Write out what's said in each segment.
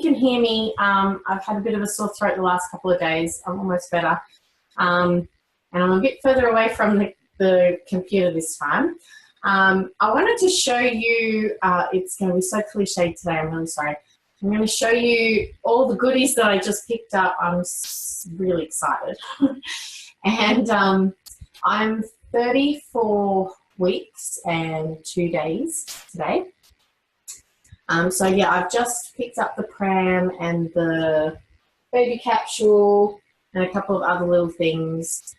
can hear me, I've had a bit of a sore throat the last couple of days. I'm almost better. And I'm a bit further away from the computer this time. I wanted to show you, it's going to be so cliched today, I'm really sorry. I'm going to show you all the goodies that I just picked up. I'm really excited. And I'm 34 weeks and 2 days today. So yeah, I've just picked up the pram and the baby capsule and a couple of other little things.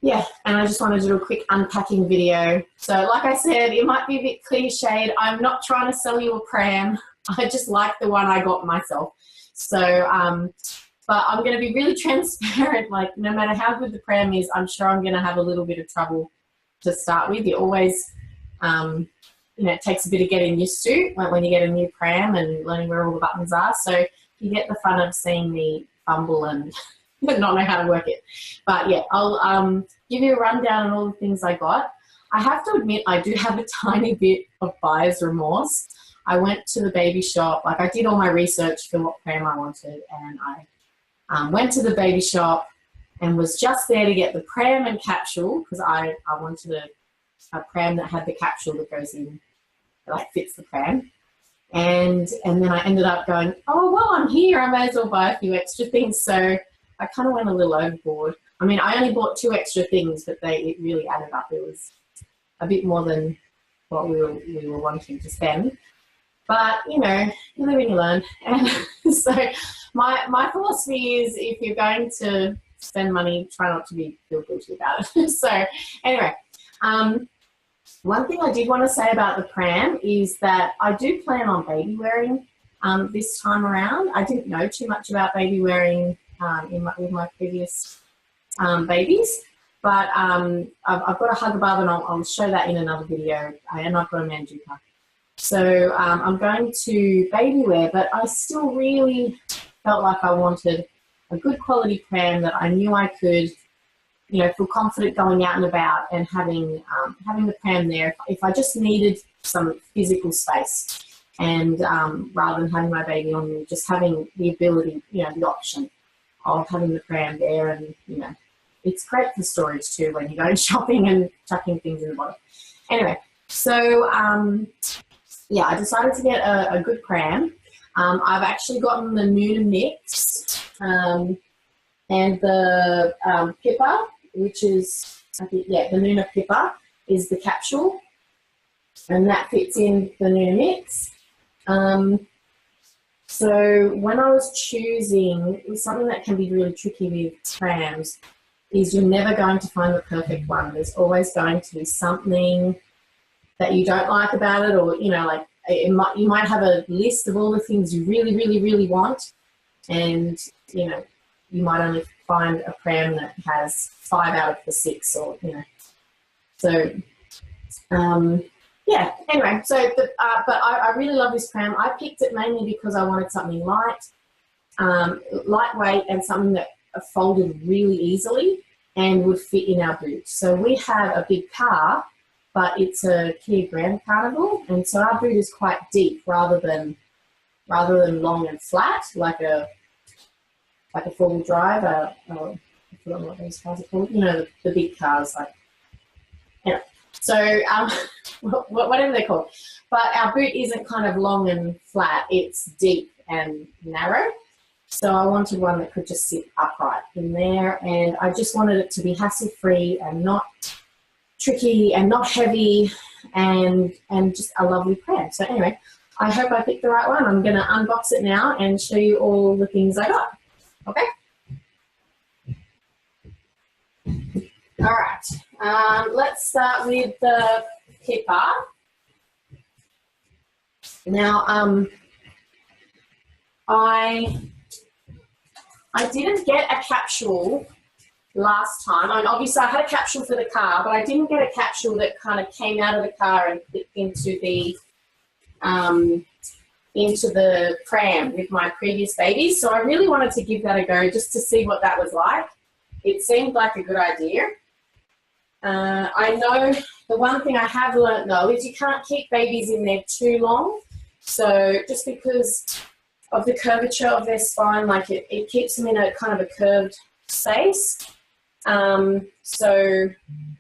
Yeah, and I just wanted to do a quick unpacking video. So like I said, it might be a bit cliched. I'm not trying to sell you a pram. I just like the one I got myself. So, but I'm going to be really transparent. Like, no matter how good the pram is, I'm sure I'm going to have a little bit of trouble to start with. You always, you know, it takes a bit of getting used to when you get a new pram and learning where all the buttons are. So you get the fun of seeing me fumble and not know how to work it. But yeah, I'll give you a rundown on all the things I got. I have to admit, I do have a tiny bit of buyer's remorse. I went to the baby shop, like I did all my research for what pram I wanted, and I went to the baby shop and was just there to get the pram and capsule because I wanted a pram that had the capsule that goes in, that like fits the pram. And then I ended up going, oh, well, I'm here, I may as well buy a few extra things. So I kind of went a little overboard. I mean, I only bought 2 extra things, but it really added up. It was a bit more than what we were wanting to spend. But, you know, you live and you learn. And so my philosophy is if you're going to spend money, try not to feel guilty about it. So anyway, one thing I did want to say about the pram is that I do plan on baby wearing this time around. I didn't know too much about baby wearing with my previous babies, but I've got a hugger bub and I'll show that in another video, and I've got a manduka. So I'm going to baby wear, but I still really felt like I wanted a good quality pram that I knew I could, you know, feel confident going out and about and having the pram there if I just needed some physical space, and rather than having my baby on me, just having the ability, you know, the option of having the pram there. And, you know, it's great for storage too when you're going shopping and chucking things in the bottom. Anyway, so yeah, I decided to get a good pram. I've actually gotten the Nuna Mixx and the Pipa, which is, I think, yeah, the Nuna Pipa is the capsule, and that fits in the Nuna Mixx. So when I was choosing, something that can be really tricky with prams is you're never going to find the perfect one. There's always going to be something that you don't like about it, or, you know, like you might have a list of all the things you really, really, really want, and, you know, you might only find a pram that has 5 out of the 6, or, you know. So, yeah, anyway, so, but I really love this pram. I picked it mainly because I wanted something light, lightweight, and something that folded really easily and would fit in our boot. So we have a big car, but it's a Kia Grand Carnival, and so our boot is quite deep rather than long and flat like a 4-wheel drive. I forgot what those cars are called. You know, the big cars, like, anyway. So whatever they're called. But our boot isn't kind of long and flat; it's deep and narrow. So I wanted one that could just sit upright in there, and I just wanted it to be hassle-free and not tricky and not heavy, and just a lovely pram. So anyway, I hope I picked the right one. I'm going to unbox it now and show you all the things I got. Okay? All right. Let's start with the Pipa. Now, I didn't get a capsule last time. I mean, obviously I had a capsule for the car, but I didn't get a capsule that kind of came out of the car and clipped into the pram with my previous babies. So I really wanted to give that a go just to see what that was like. It seemed like a good idea. I know the one thing I have learnt though is you can't keep babies in there too long. So just because of the curvature of their spine. Like it keeps them in a kind of a curved space. So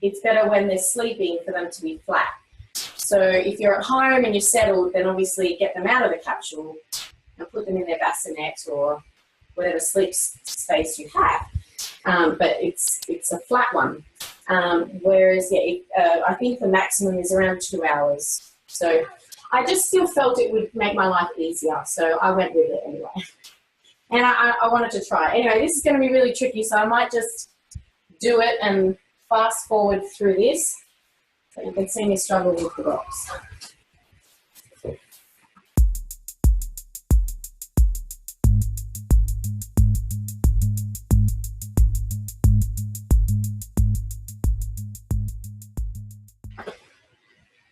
it's better when they're sleeping for them to be flat. So if you're at home and you're settled, then obviously get them out of the capsule and put them in their bassinet or whatever sleep space you have. But it's a flat one. Whereas, yeah, I think the maximum is around 2 hours. So I just still felt it would make my life easier. So I went with it anyway. And I wanted to try it. Anyway, this is going to be really tricky, so I might just do it and fast forward through this. So you can see me struggle with the box.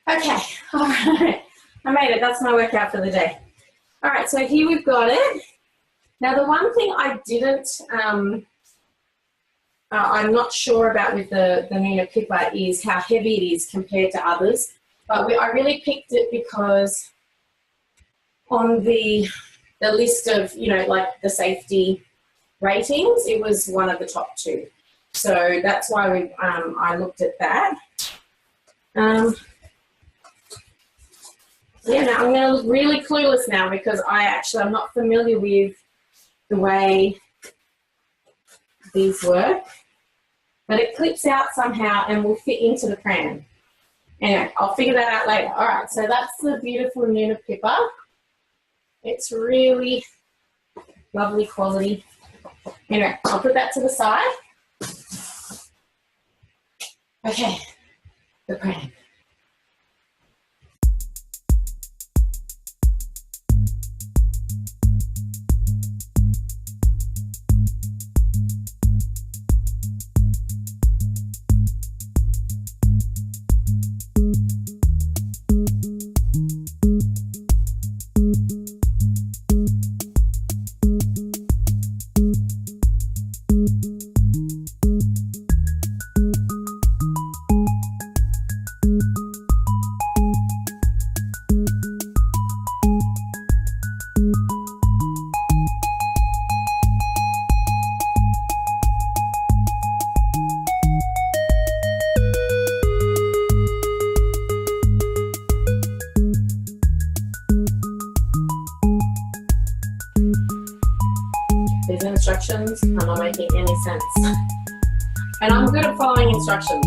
Okay, all right, I made it. That's my workout for the day. All right, so here we've got it. Now, the one thing I didn't, I'm not sure about with the Nuna Pipa is how heavy it is compared to others. But I really picked it because on the list of, you know, like the safety ratings, it was one of the top 2. So that's why I looked at that. Yeah, now I'm going to look really clueless now because I'm not familiar with the way these work. But it clips out somehow and will fit into the pram. Anyway, I'll figure that out later. All right, so that's the beautiful Nuna Pipa. It's really lovely quality. Anyway, I'll put that to the side. Okay, the pram. These instructions are not making any sense. And I'm good at following instructions.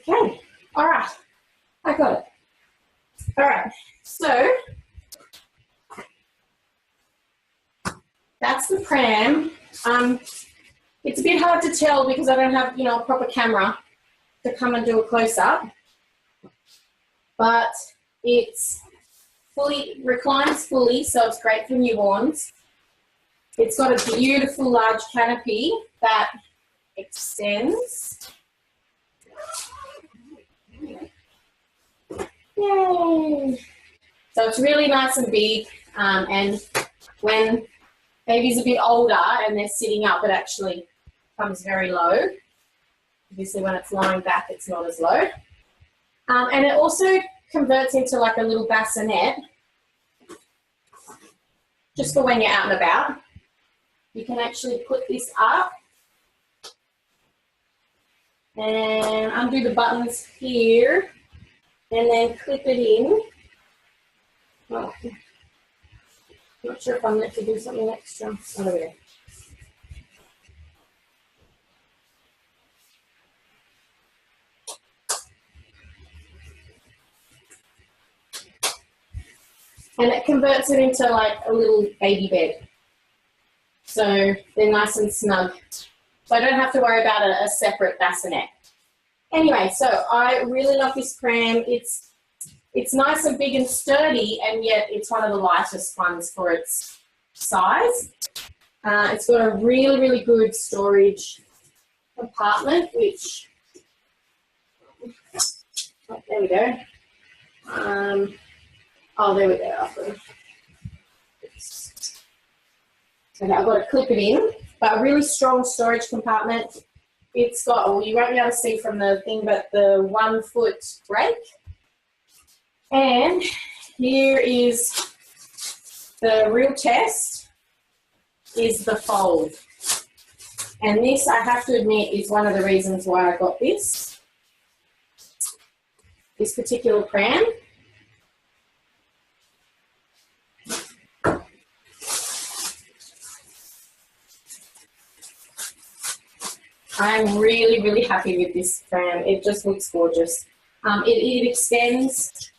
Okay, all right, I got it. All right, so that's the pram. It's a bit hard to tell because I don't have, you know, a proper camera to come and do a close-up, but it's reclines fully, so it's great for newborns. It's got a beautiful large canopy that extends. Yay! So it's really nice and big, and when baby's a bit older and they're sitting up, it actually comes very low. Obviously when it's lying back, it's not as low. And it also converts into like a little bassinet, just for when you're out and about. You can actually put this up and undo the buttons here and then clip it in. Oh, not sure if I'm meant to do something extra. Oh, there we go. and it converts it into like a little baby bed. So they're nice and snug. So I don't have to worry about a separate bassinet. Anyway, so I really love this pram. It's nice and big and sturdy, and yet it's one of the lightest ones for its size. It's got a really, really good storage compartment, which, oh, there we go. Oh, there we go. Okay, I've got to clip it in, but a really strong storage compartment. It's got, well, you won't be able to see from the thing, but the 1 foot brake. And here is the real test, is the fold. And this, I have to admit, is one of the reasons why I got this particular pram. I'm really, really happy with this pram. It just looks gorgeous. It extends,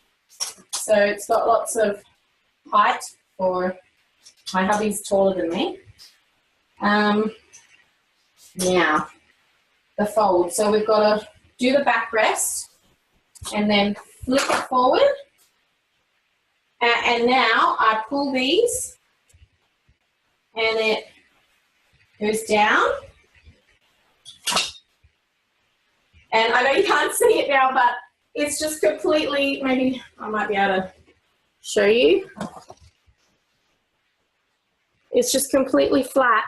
so it's got lots of height for, my hubby's taller than me. Now, the fold. So we've got to do the backrest and then flip it forward. And now I pull these and it goes down. And I know you can't see it now, but it's just completely, maybe I might be able to show you. It's just completely flat.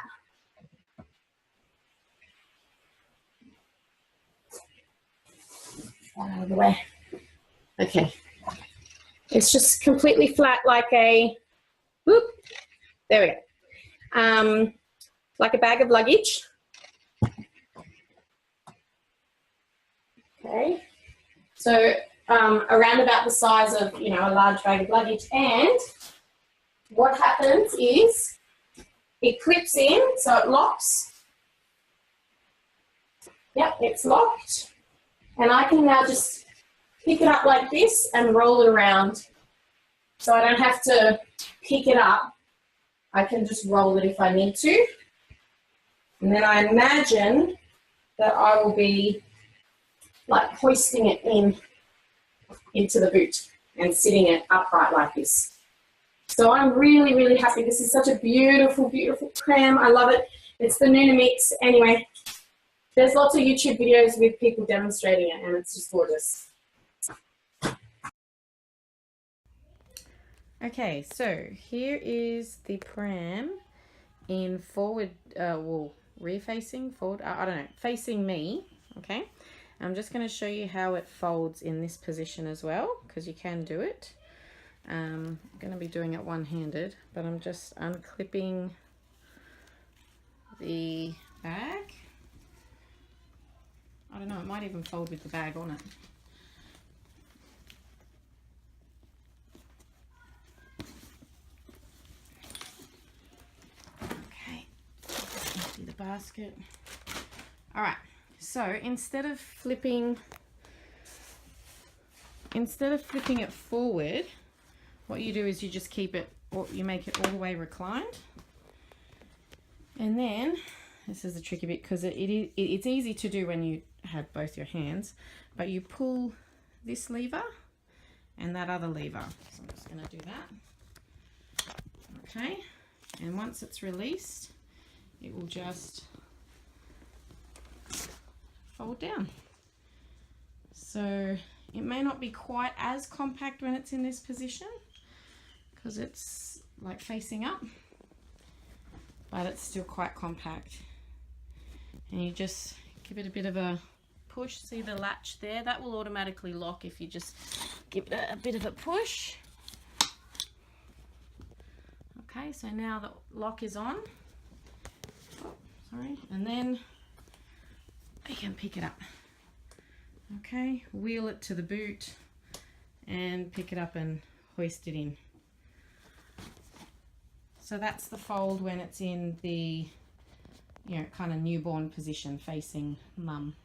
Out of the way. Okay. It's just completely flat like a, whoop, there we go. Like a bag of luggage. Okay. So around about the size of, you know, a large bag of luggage. And what happens is it clips in, so it locks. Yep, it's locked. And I can now just pick it up like this and roll it around. So I don't have to pick it up. I can just roll it if I need to. And then I imagine that I will be like hoisting it into the boot and sitting it upright like this. So I'm really, really happy. This is such a beautiful, beautiful pram. I love it. It's the Nuna Mixx. Anyway, there's lots of YouTube videos with people demonstrating it, and it's just gorgeous. Okay, so here is the pram in forward, well, rear facing, forward, I don't know, facing me, okay? I'm just going to show you how it folds in this position as well, because you can do it. I'm going to be doing it one-handed, but I'm just unclipping the bag. I don't know, it might even fold with the bag on it. Okay, empty the basket. All right, so instead of flipping it forward, what you do is you just keep it, or you make it all the way reclined. And then, this is the tricky bit, because it's easy to do when you have both your hands, but you pull this lever and that other lever. So I'm just going to do that. Okay, and once it's released, it will just fold down. So it may not be quite as compact when it's in this position, because it's like facing up, but it's still quite compact. And you just give it a bit of a push. See the latch there? That will automatically lock if you just give it a bit of a push. Okay, so now the lock is on. Oh, sorry. And then you can pick it up. Okay, wheel it to the boot and pick it up and hoist it in. So that's the fold when it's in the, you know, kind of newborn position facing mum.